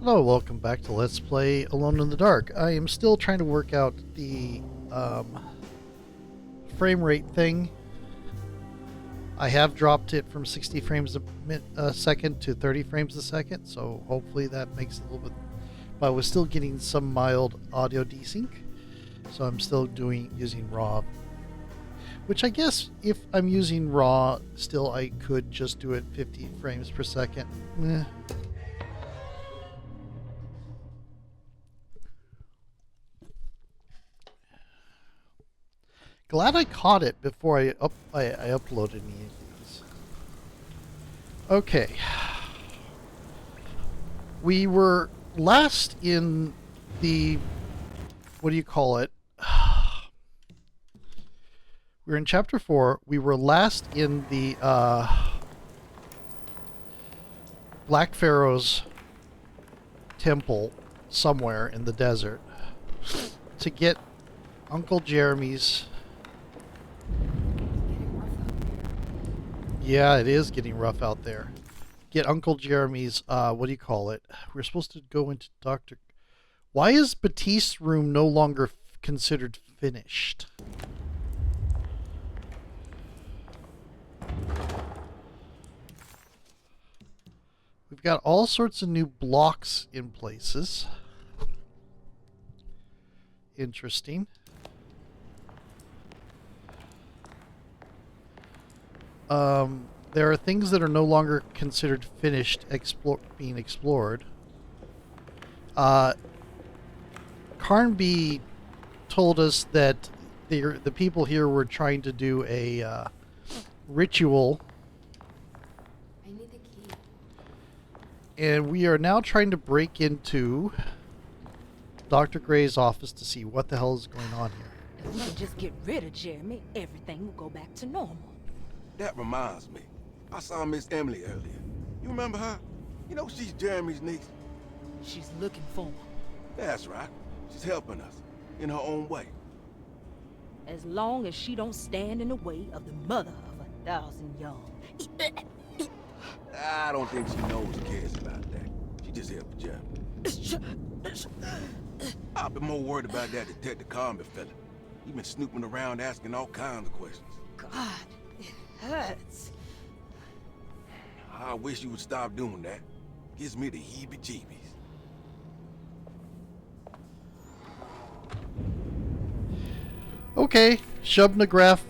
Hello, welcome back to Let's Play Alone in the Dark. I am still trying to work out the frame rate thing. I have dropped it from 60 frames a second to 30 frames a second, so hopefully that makes it a little bit... But I was still getting some mild audio desync, so I'm still using RAW. Which I guess if I'm using RAW, still I could just do it 50 frames per second. Glad I caught it before I uploaded any of these. Okay. We were last in the... What do you call it? We were in Chapter 4. We were last in the Black Pharaoh's temple somewhere in the desert to get Uncle Jeremy's... Yeah, it is getting rough out there. Get Uncle Jeremy's, what do you call it? We're supposed to go into Dr. Why is Batiste's room no longer considered finished? We've got all sorts of new blocks in places. Interesting. There are things that are no longer considered finished being explored. Carnby told us that the people here were trying to do a ritual. I need the key. And we are now trying to break into Dr. Gray's office to see what the hell is going on here. If we can just get rid of Jeremy, everything will go back to normal. That reminds me. I saw Miss Emily earlier. You remember her? You know she's Jeremy's niece. She's looking for him. That's right. She's helping us in her own way. As long as she don't stand in the way of the mother of 1,000 young. I don't think she knows or cares about that. She just helped Jeremy. I've been more worried about that Detective Carnby fella. He's been snooping around asking all kinds of questions. God, it hurts. I wish you would stop doing that. Gives me the heebie-jeebies. Okay, Shubnagraph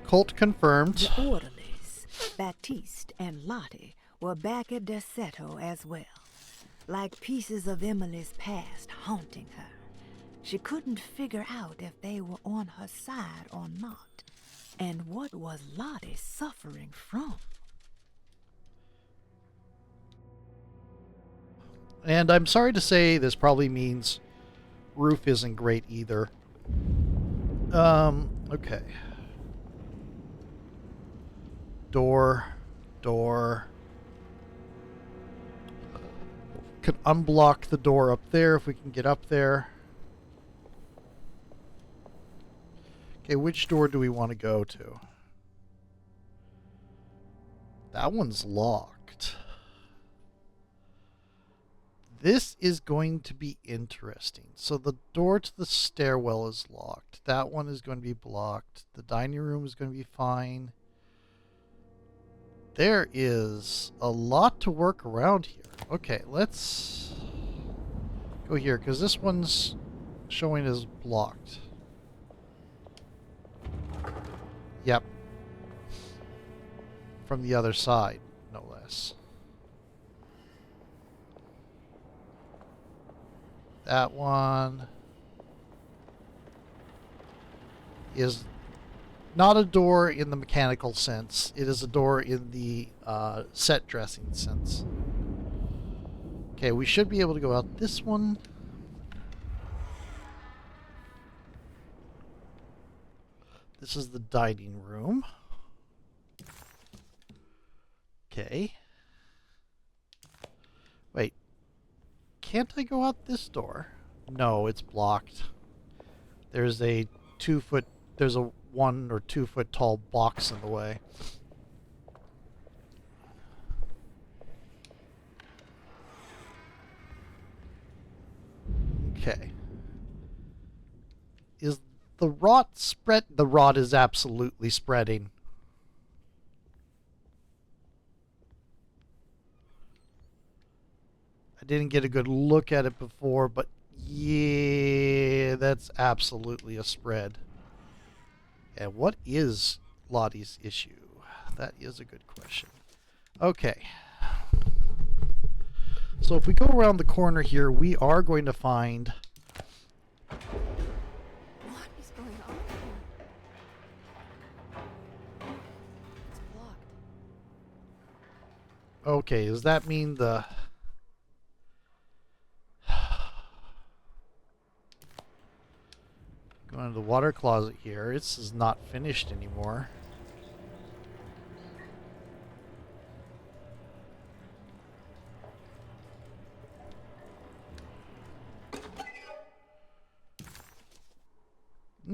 cult confirmed. The orderlies, Baptiste and Lottie, were back at Derceto as well, like pieces of Emily's past haunting her. She couldn't figure out if they were on her side or not, and what was Lottie suffering from? And I'm sorry to say this probably means Roof isn't great either. Okay. Door. Could unblock the door up there if we can get up there. Okay, which door do we want to go to? That one's locked. This is going to be interesting. So the door to the stairwell is locked. That one is going to be blocked. The dining room is going to be fine. There is a lot to work around here. Okay, let's go here because this one's showing as blocked. Yep. From the other side, no less. That one is not a door in the mechanical sense. It is a door in the set dressing sense. Okay, we should be able to go out this one. This is the dining room. Okay. Wait. Can't I go out this door? No, it's blocked. There's a 1 or 2 foot tall box in the way. Okay. Is the rot spread? The rot is absolutely spreading. I didn't get a good look at it before, but yeah, that's absolutely a spread. And what is Lottie's issue? That is a good question. Okay. So if we go around the corner here, we are going to find... What is going on here? It's blocked. Okay, does that mean the... Going to the water closet here. This is not finished anymore.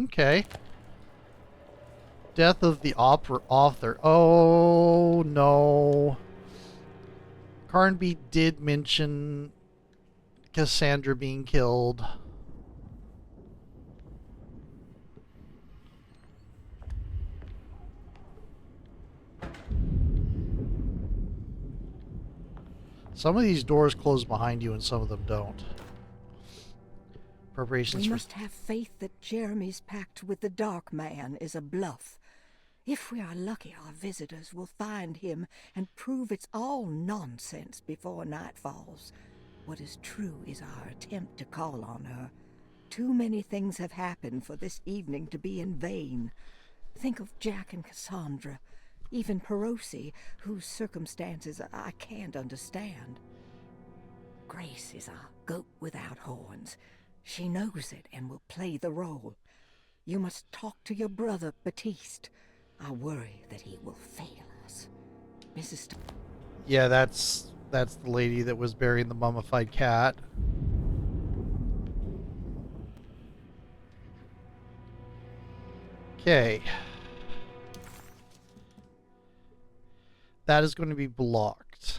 Okay. Death of the author. Oh, no. Carnby did mention Cassandra being killed. Some of these doors close behind you and some of them don't. Preparations We for... must have faith that Jeremy's pact with the Dark Man is a bluff. If we are lucky, our visitors will find him and prove it's all nonsense before night falls. What is true is our attempt to call on her. Too many things have happened for this evening to be in vain. Think of Jack and Cassandra, even Perosi, whose circumstances I can't understand. Grace is a goat without horns. She knows it and will play the role. You must talk to your brother, Baptiste. I worry that he will fail us. Mrs. Yeah, that's the lady that was burying the mummified cat. Okay. That is going to be blocked.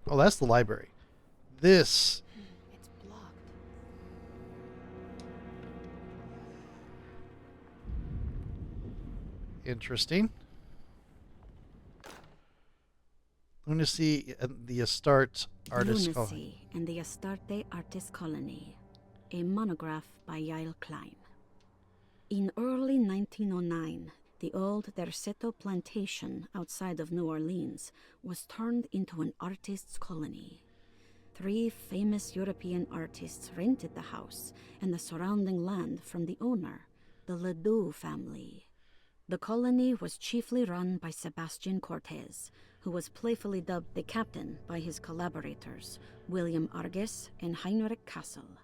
Oh, that's the library. This... It's blocked. Interesting. Lunacy and the Astarte Artist Colony. Lunacy and the Astarte Artist Colony, a monograph by Yael Klein. In early 1909, the old Derceto plantation outside of New Orleans was turned into an artist's colony. 3 famous European artists rented the house and the surrounding land from the owner, the Ledoux family. The colony was chiefly run by Sebastian Cortez, who was playfully dubbed the captain by his collaborators, William Arges and Heinrich Kassel.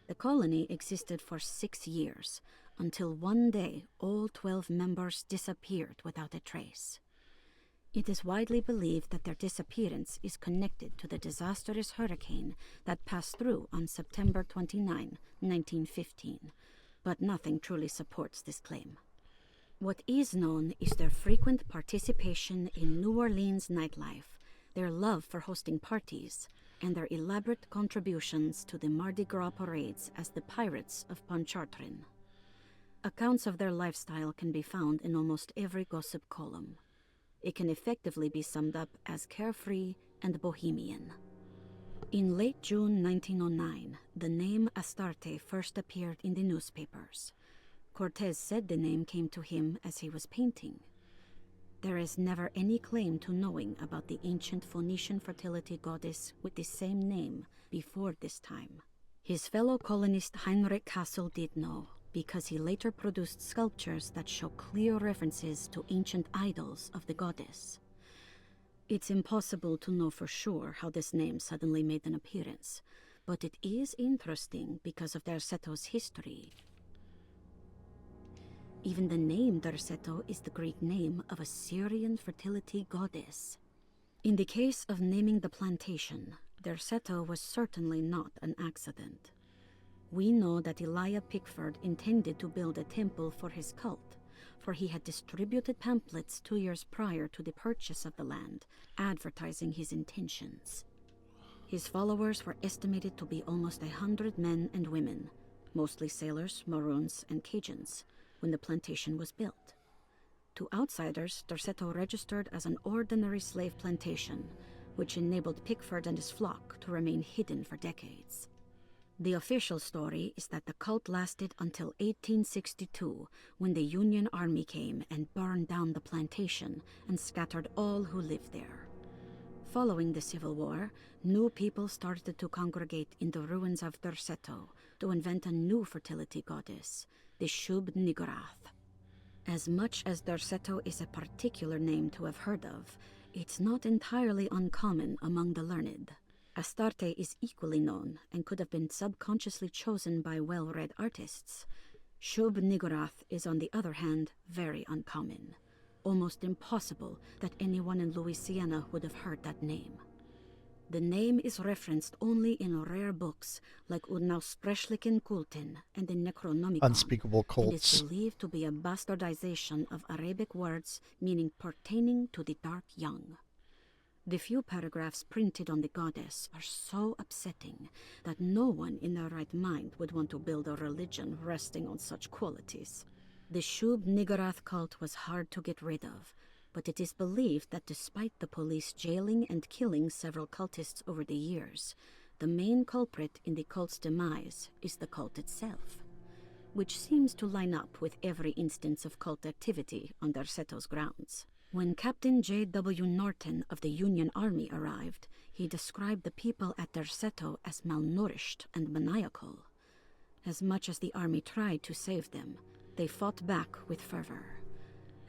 The colony existed for 6 years, until one day all 12 members disappeared without a trace. It is widely believed that their disappearance is connected to the disastrous hurricane that passed through on September 29, 1915, but nothing truly supports this claim. What is known is their frequent participation in New Orleans nightlife, their love for hosting parties, and their elaborate contributions to the Mardi Gras parades as the Pirates of Pontchartrain. Accounts of their lifestyle can be found in almost every gossip column. It can effectively be summed up as carefree and bohemian. In late June 1909, the name Astarte first appeared in the newspapers. Cortez said the name came to him as he was painting. There is never any claim to knowing about the ancient Phoenician fertility goddess with the same name before this time. His fellow colonist Heinrich Kassel did know, because he later produced sculptures that show clear references to ancient idols of the goddess. It's impossible to know for sure how this name suddenly made an appearance, but it is interesting because of Derceto's history. Even the name Derceto is the Greek name of a Syrian fertility goddess. In the case of naming the plantation, Derceto was certainly not an accident. We know that Elijah Pickford intended to build a temple for his cult, for he had distributed pamphlets 2 years prior to the purchase of the land, advertising his intentions. His followers were estimated to be almost 100 men and women, mostly sailors, Maroons, and Cajuns, when the plantation was built. To outsiders, Derceto registered as an ordinary slave plantation, which enabled Pickford and his flock to remain hidden for decades. The official story is that the cult lasted until 1862, when the Union Army came and burned down the plantation and scattered all who lived there. Following the Civil War, new people started to congregate in the ruins of Derceto to invent a new fertility goddess, the Shub-Niggurath. As much as Derceto is a particular name to have heard of, it's not entirely uncommon among the learned. Astarte is equally known and could have been subconsciously chosen by well-read artists. Shub-Niggurath is, on the other hand, very uncommon. Almost impossible that anyone in Louisiana would have heard that name. The name is referenced only in rare books like Unausprechlichen Kulten and the Necronomicon. Unspeakable And is cults. believed to be a bastardization of Arabic words meaning pertaining to the dark young. The few paragraphs printed on the goddess are so upsetting that no one in their right mind would want to build a religion resting on such qualities. The Shub-Niggurath cult was hard to get rid of, but it is believed that despite the police jailing and killing several cultists over the years, the main culprit in the cult's demise is the cult itself, which seems to line up with every instance of cult activity on Derceto's grounds. When Captain J.W. Norton of the Union Army arrived, he described the people at Derceto as malnourished and maniacal. As much as the army tried to save them, they fought back with fervor,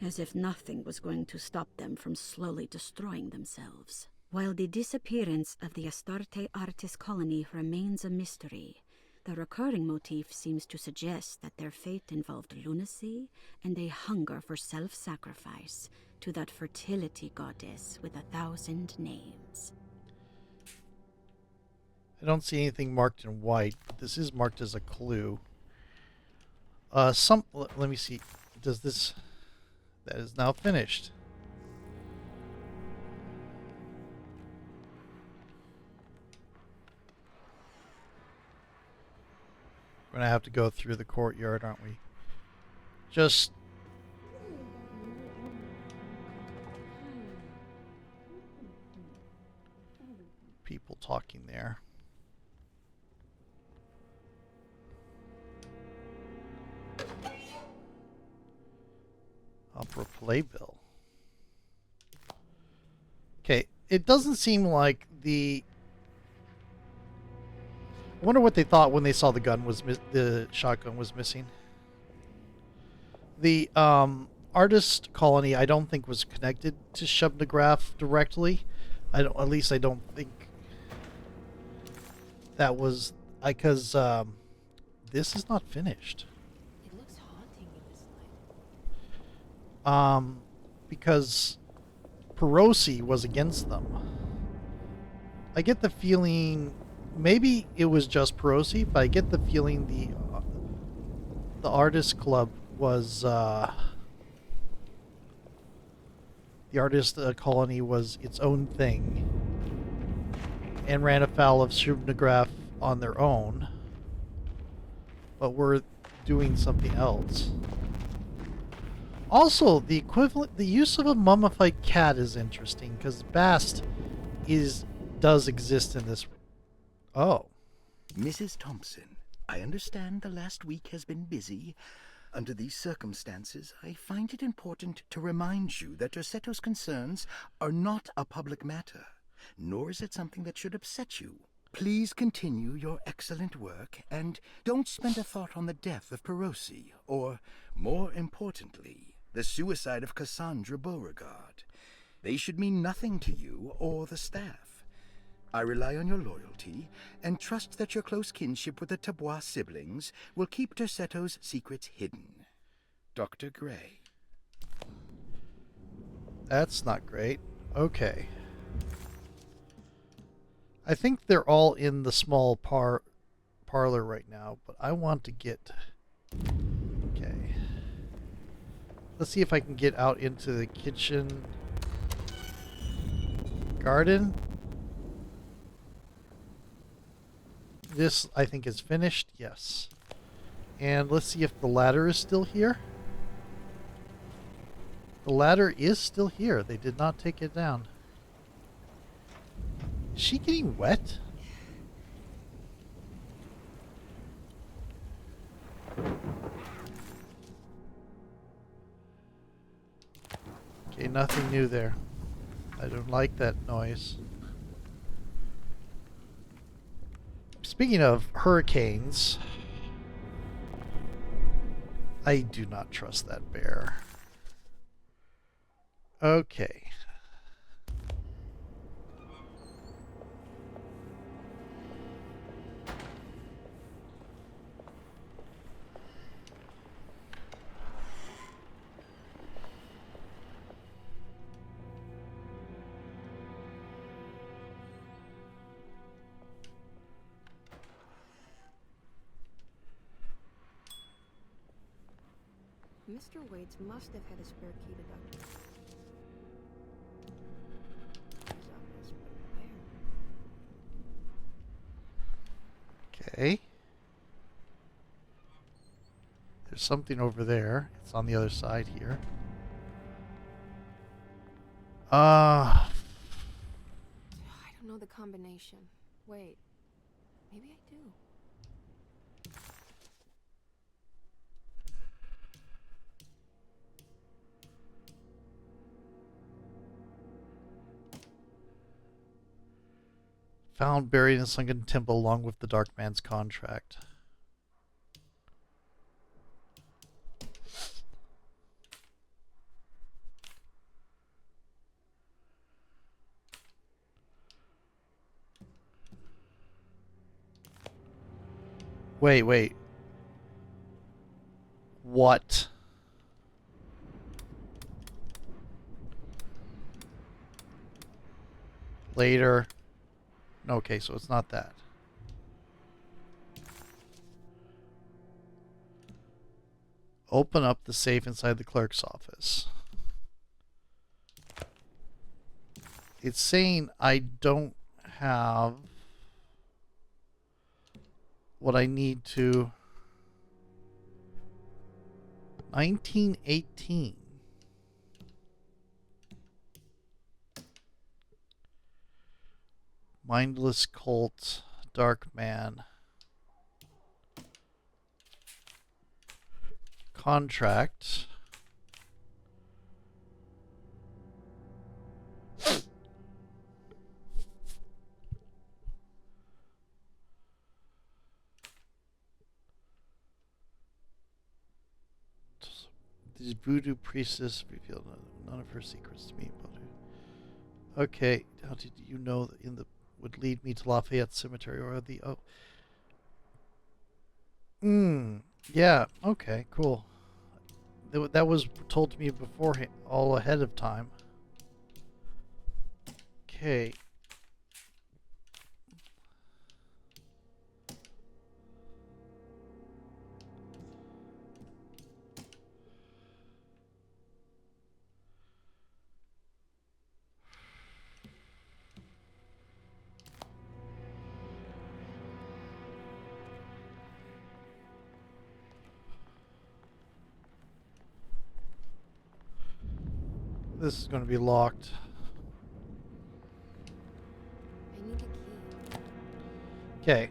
as if nothing was going to stop them from slowly destroying themselves. While the disappearance of the Astarte artist colony remains a mystery, the recurring motif seems to suggest that their fate involved lunacy and a hunger for self-sacrifice to that fertility goddess with 1,000 names. I don't see anything marked in white, but this is marked as a clue. Let me see. Does this... That is now finished. We're gonna have to go through the courtyard, aren't we? Just... people talking there. Opera playbill. Okay, it doesn't seem like the... I wonder what they thought when they saw the gun was the shotgun was missing. The artist colony, I don't think was connected to Shub-Niggurath directly. At least I don't think that was because this is not finished. It looks haunting in this light. Because Perosi was against them. I get the feeling maybe it was just Perosi, but I get the feeling the artist club was the artist colony was its own thing and ran afoul of Shub-Niggurath on their own, but we're doing something else. Also, the use of a mummified cat is interesting because Bast does exist in this. Oh. Mrs. Thompson, I understand the last week has been busy. Under these circumstances, I find it important to remind you that Derceto's concerns are not a public matter, nor is it something that should upset you. Please continue your excellent work, and don't spend a thought on the death of Perosi, or, more importantly, the suicide of Cassandra Beauregard. They should mean nothing to you or the staff. I rely on your loyalty, and trust that your close kinship with the Tabois siblings will keep Derceto's secrets hidden. Dr. Gray. That's not great. Okay. I think they're all in the small parlor right now, but I want to get... Okay. Let's see if I can get out into the kitchen garden. This, I think, is finished. Yes. And let's see if the ladder is still here. The ladder is still here. They did not take it down. Is she getting wet? Okay, nothing new there. I don't like that noise. Speaking of hurricanes, I do not trust that bear. Okay. Mr. Waits must have had a spare key to Dr. office, but where? Okay. There's something over there. It's on the other side here. I don't know the combination. Wait, maybe I do. Found buried in a sunken temple along with the Dark Man's contract. Wait. What? Later. Okay, so it's not that. Open up the safe inside the clerk's office. It's saying I don't have what I need to. 1918. Mindless cult, Dark Man. Contract. These voodoo priestess revealed none of her secrets to me. Okay, how did you know that would lead me to Lafayette Cemetery or the yeah, okay, cool. That was told to me beforehand, all ahead of time. Okay. This is going to be locked. I need a key. Okay.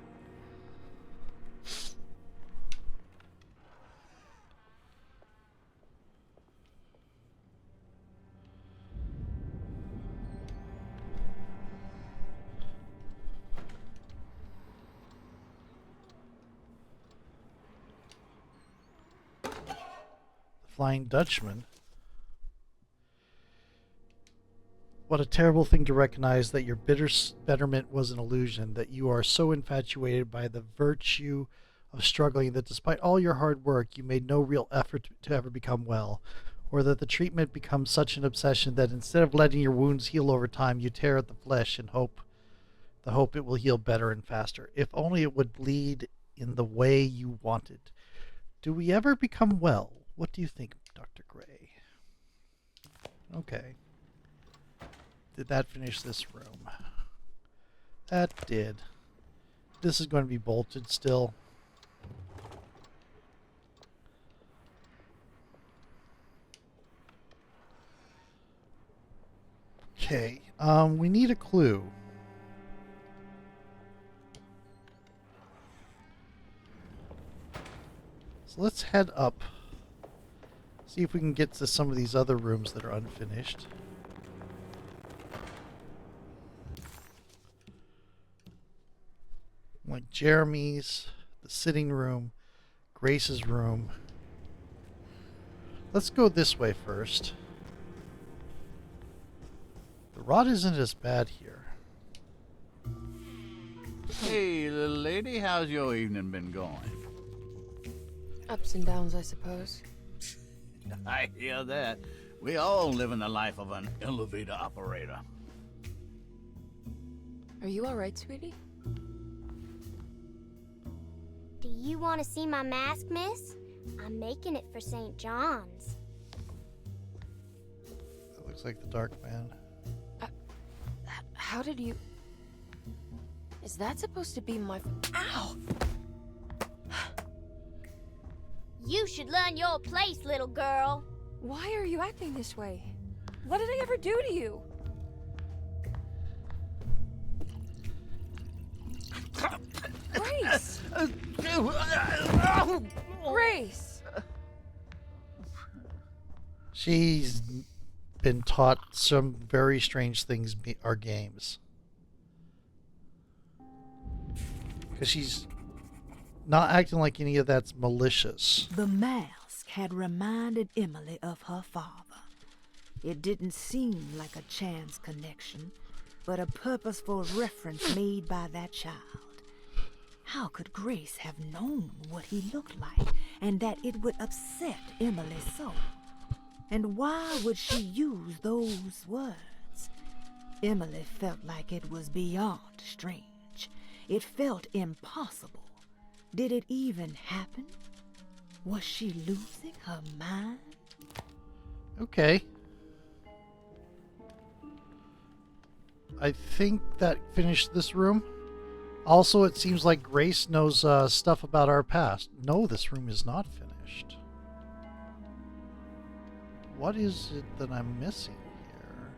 The Flying Dutchman. What a terrible thing to recognize that your betterment was an illusion, that you are so infatuated by the virtue of struggling that despite all your hard work, you made no real effort to ever become well, or that the treatment becomes such an obsession that instead of letting your wounds heal over time, you tear at the flesh and hope it will heal better and faster. If only it would lead in the way you wanted. Do we ever become well? What do you think, Dr. Gray? Okay. Did that finish this room? That did. this is going to be bolted still. Okay, we need a clue. So let's head up. See if we can get to some of these other rooms that are unfinished. Like Jeremy's, the sitting room, Grace's room. Let's go this way first. The rod isn't as bad here. Hey, little lady, how's your evening been going? Ups and downs, I suppose. I hear that. We all live in the life of an elevator operator. Are you alright, sweetie? Do you want to see my mask, miss? I'm making it for St. John's. That looks like the Dark Man. How did you... Is that supposed to be my... Ow! You should learn your place, little girl. Why are you acting this way? What did I ever do to you? Grace! Grace! She's been taught some very strange things are games. Because she's not acting like any of that's malicious. The mask had reminded Emily of her father. It didn't seem like a chance connection, but a purposeful reference made by that child. How could Grace have known what he looked like, and that it would upset Emily so? And why would she use those words? Emily felt like it was beyond strange. It felt impossible. Did it even happen? Was she losing her mind? Okay. I think that finished this room. Also, it seems like Grace knows stuff about our past. No, this room is not finished. What is it that I'm missing here?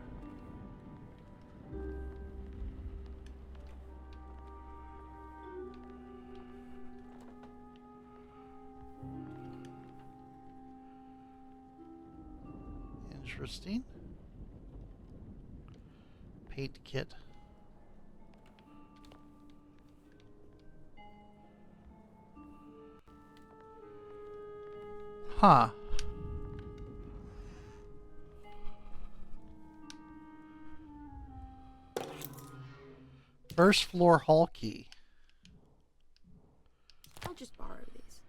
Interesting. Paint kit. Huh. First floor hall key. I'll just borrow these.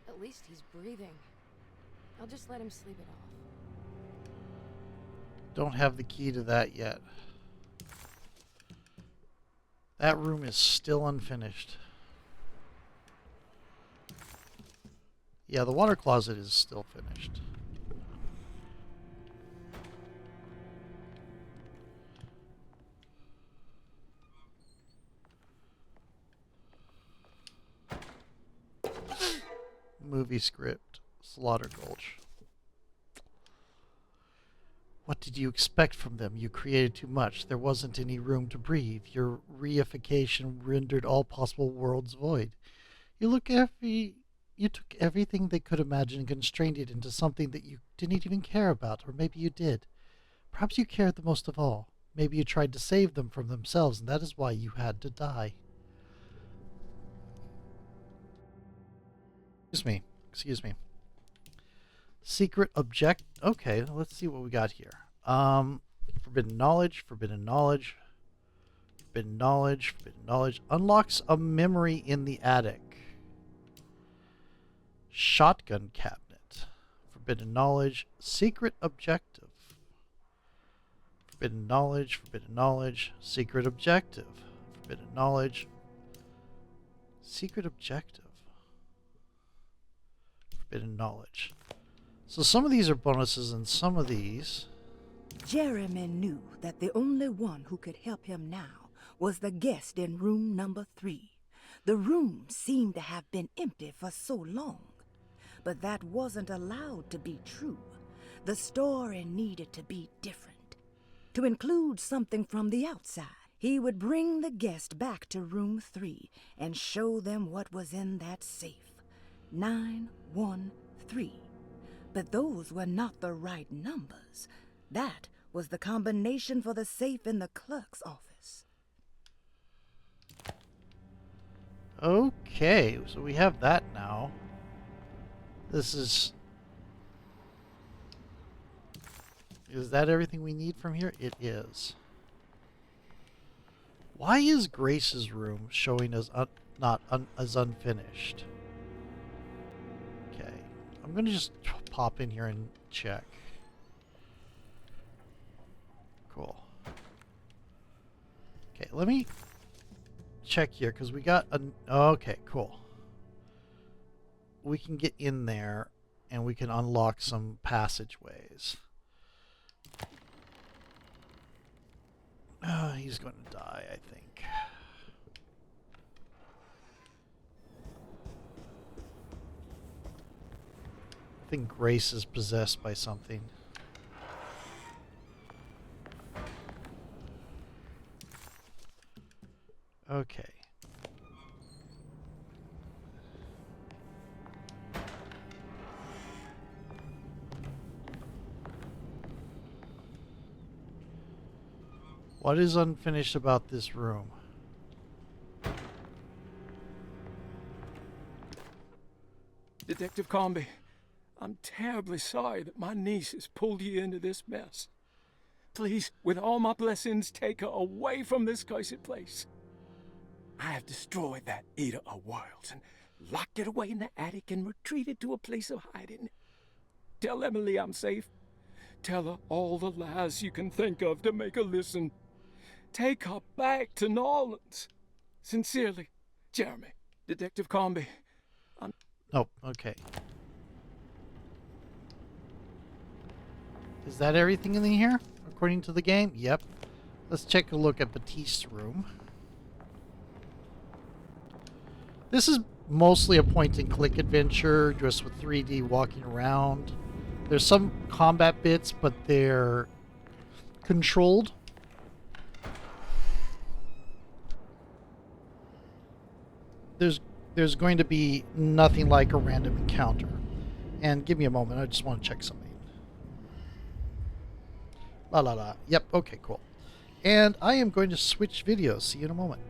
At least he's breathing. I'll just let him sleep it off. Don't have the key to that yet. That room is still unfinished. Yeah, the water closet is still finished. Movie script, Slaughter Gulch. What did you expect from them? You created too much. There wasn't any room to breathe. Your reification rendered all possible worlds void. You took everything they could imagine and constrained it into something that you didn't even care about, or maybe you did. Perhaps you cared the most of all. Maybe you tried to save them from themselves, and that is why you had to die. Excuse me. Secret object. Okay, let's see what we got here. Forbidden knowledge, forbidden knowledge, forbidden knowledge, forbidden knowledge. Unlocks a memory in the attic. Shotgun cabinet. Forbidden knowledge, secret objective. Forbidden knowledge, secret objective. Forbidden knowledge, secret objective. Forbidden knowledge. So some of these are bonuses and some of these... Jeremy knew that the only one who could help him now was the guest in room number 3. The room seemed to have been empty for so long. But that wasn't allowed to be true. The story needed to be different. To include something from the outside, he would bring the guest back to room 3 and show them what was in that safe. 913. But those were not the right numbers. That was the combination for the safe in the clerk's office. Okay, so we have that now. This is that everything we need from here? It is. Why is Grace's room showing as as unfinished? Okay, I'm gonna just pop in here and check. Cool. Okay, let me check here because we got an. Okay, cool. We can get in there and we can unlock some passageways. He's going to die, I think. I think Grace is possessed by something. Okay. What is unfinished about this room? Detective Comby, I'm terribly sorry that my niece has pulled you into this mess. Please, with all my blessings, take her away from this cursed place. I have destroyed that Eater of Worlds and locked it away in the attic and retreated to a place of hiding. Tell Emily I'm safe. Tell her all the lies you can think of to make her listen. Take her back to New Orleans. Sincerely, Jeremy. Detective Comby. Oh, okay. Is that everything in here, according to the game? Yep. Let's take a look at Batiste's room. This is mostly a point-and-click adventure, just with 3D walking around. There's some combat bits, but they're controlled. There's going to be nothing like a random encounter. And give me a moment, I just want to check something. La la la. Yep, okay, cool. And I am going to switch videos. See you in a moment.